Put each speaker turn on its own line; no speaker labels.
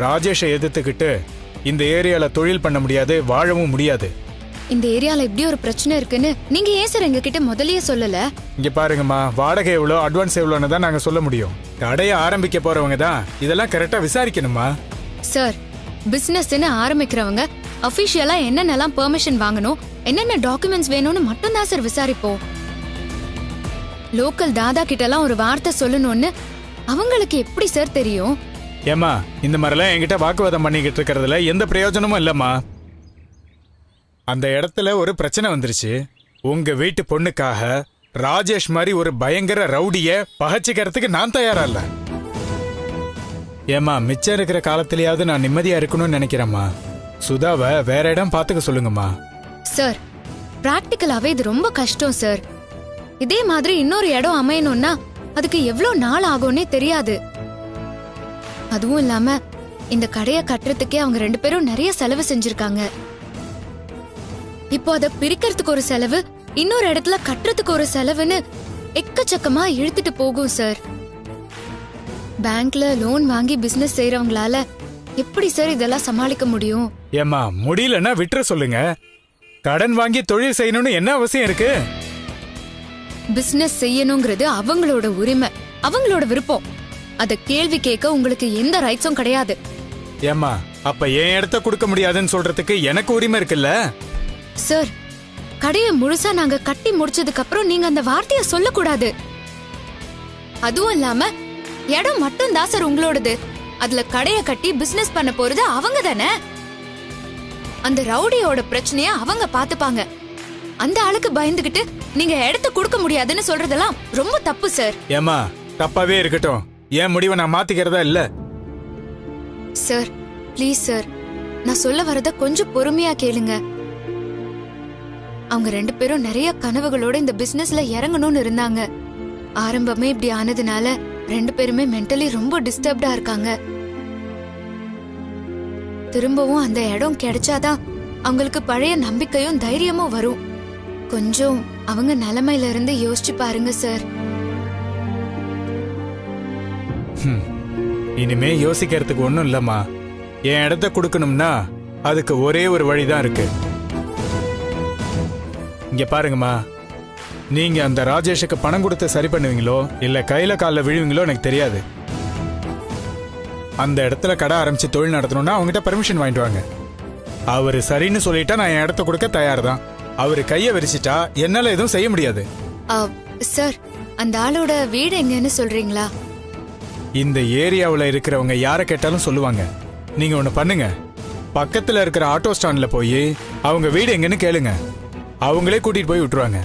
ராஜேஷை எதிர்த்துக்கிட்டு இந்த ஏரியால தொழில் பண்ண முடியாது, வாழவும் முடியாது.
இந்த ஏரியால இப்படி ஒரு பிரச்சனை இருக்குன்னு நீங்க ஏன் சார் எங்க கிட்ட முதல்லயே சொல்லல?
இங்க பாருங்கம்மா, வாடகை எவ்வளோ, அட்வான்ஸ் எவ்வளோன்னு தான் நாங்க சொல்ல முடியும். கடையை ஆரம்பிக்க போறவங்க தான் இதெல்லாம் கரெக்டா விசாரிக்கணுமா?
சார், பிசினஸ்ன்னு ஆரம்பிக்கிறவங்க அபிஷியலா என்னென்னலாம் பெர்மிஷன் வாங்கணும், என்னென்ன டாக்குமெண்ட்ஸ் வேணும்னு மட்டும் தான் சார் விசாரிப்போம். லோக்கல் தாதா கிட்ட எல்லாம் ஒரு வார்த்தை சொல்லணும்னு அவங்களுக்கு எப்படி சார் தெரியும்?
ஏமா, இந்த மாதிரிலாம் என்கிட்ட வாக்குவாதம் பண்ணிக்கிட்டு இருக்கிறதுல எந்த பிரயோஜனமும் இல்லம்மா. அந்த இடத்துல ஒரு பிரச்சனை வந்துருச்சு. உங்க வீட்டு பொண்ணுக்காக ராஜேஷ் மாதிரி ஒரு பயங்கர ரவுடிய பகச்சிக்கிறதுக்கு நான் தயாரா இல்ல. ஏமா, மிச்சம் இருக்கிற காலத்திலேயாவது நான் நிம்மதியா இருக்கணும்னு நினைக்கிறேம்மா. சுதாவை வேற இடம் பாத்துக்க சொல்லுங்கம்மா.
சார், பிராக்டிக்கலாவே இது ரொம்ப கஷ்டம் சார். இதே மாதிரி இன்னொரு இடம் அமையணும்னா அதுக்கு எவ்வளவு நாள் ஆகும்னே தெரியாது. அதுவும் இல்லாம இந்த கடையை கட்டுறதுக்கே அவங்க 2 பேரும் நிறைய செலவு செஞ்சிருக்காங்க. இப்போ அதை பிரிக்கிறதுக்கு ஒரு செலவு, இன்னொரு இடத்துல கட்டுறதுக்கு ஒரு செலவுன்னு எக்கச்சக்கமா இழுத்துட்டு போகும் சார். பேங்க்ல லோன் வாங்கி பிசினஸ் செய்யறவங்களால எப்படி சார் இதெல்லாம் சமாளிக்க முடியும்?
ஏமா, முடியலன்னா விட்டுற சொல்லுங்க. கடன் வாங்கி தொழில் செய்யணும்னு என்ன அவசியம் இருக்கு?
பிசினஸ் செய்யணுங்கிறது அவங்களோட உரிமை, அவங்களோட விருப்பம். அத கேள்வி கேட்க உங்களுக்கு எந்த ரைட்ஸும் கிடையாது.
ஏமா, அப்ப என் இடத்த கொடுக்க முடியாதுன்னு சொல்றதுக்கு எனக்கு உரிமை இருக்குல்ல?
சார், கடையை முழுசா நாங்க கட்டி முடிச்சதுக்கு அப்புறம் நீங்க அந்த வார்த்தைய சொல்லக்கூடாது. அதுவும் இல்லாம இடம் மட்டும் தான் சார் உங்களோடது. அதுல கடையை கட்டி பிசினஸ் பண்ண போறது அவங்க தானே. அந்த ரவுடியோட பிரச்சனைய அவங்க பாத்துப்பாங்க. அந்த ஆளுக்கு பயந்துகிட்டு நீங்க இடத்த கொடுக்க முடியாதுன்னு சொல்றதெல்லாம் ரொம்ப தப்பு சார்.
ஏமா, தப்பாவே இருக்கட்டும், என் முடிவை நான் மாத்திக்கிறதா இல்ல.
சார், ப்ளீஸ் சார், நான் சொல்ல வரத கொஞ்சம் பொறுமையா கேளுங்க. அவங்க 2 பேரும் நிறைய கனவுகளோட இந்த பிசினஸ்ல இறங்கணும்னு இருந்தாங்க. ஆரம்பமே இப்படி ஆனதுனால 2 பேருமே மென்டலி ரொம்ப டிஸ்டர்ப்டா இருக்காங்க. திரும்பவும் அந்த இடம் கிடைச்சாதான் அவங்களுக்கு பழைய நம்பிக்கையும் தைரியமும் வரும். கொஞ்சம் அவங்க நிலைமையில இருந்து யோசிச்சு பாருங்க சார்.
இனிமே யோசிக்கிறதுக்கு ஒண்ணும் இல்லம்மா. என் இடத்த கொடுக்கணும்னா அதுக்கு ஒரே ஒரு வழிதான் இருக்கு. இங்க பாருங்கம்மா, நீங்க அந்த ராஜேஷுக்கு பணம் கொடுத்து சரி பண்ணுவீங்களோ இல்ல கையில காலில் விழுவீங்களோ எனக்கு தெரியாது. அந்த இடத்துல கடை ஆரம்பிச்சு தொழில் நடத்தணும்னா அவங்ககிட்ட பெர்மிஷன் வாங்கிட்டு வாங்க. அவரு சரின்னு சொல்லிட்டா நான் என் இடத்த கொடுக்க தயார் தான். அவரு கைய விரிச்சிட்டா என்னால எதுவும் செய்ய முடியாது.
சார், அந்த ஆளோட வீடு எங்கன்னு சொல்றீங்களா?
இந்த ஏரியாவுல இருக்கிறவங்க யாரை கேட்டாலும் சொல்லுவாங்க. நீங்க ஒண்ணு பண்ணுங்க, பக்கத்துல இருக்கிற ஆட்டோ ஸ்டாண்ட்ல போய் அவங்க வீடு எங்கன்னு கேளுங்க. அவங்களே கூட்டிட்டு போய் விட்டுருவாங்க.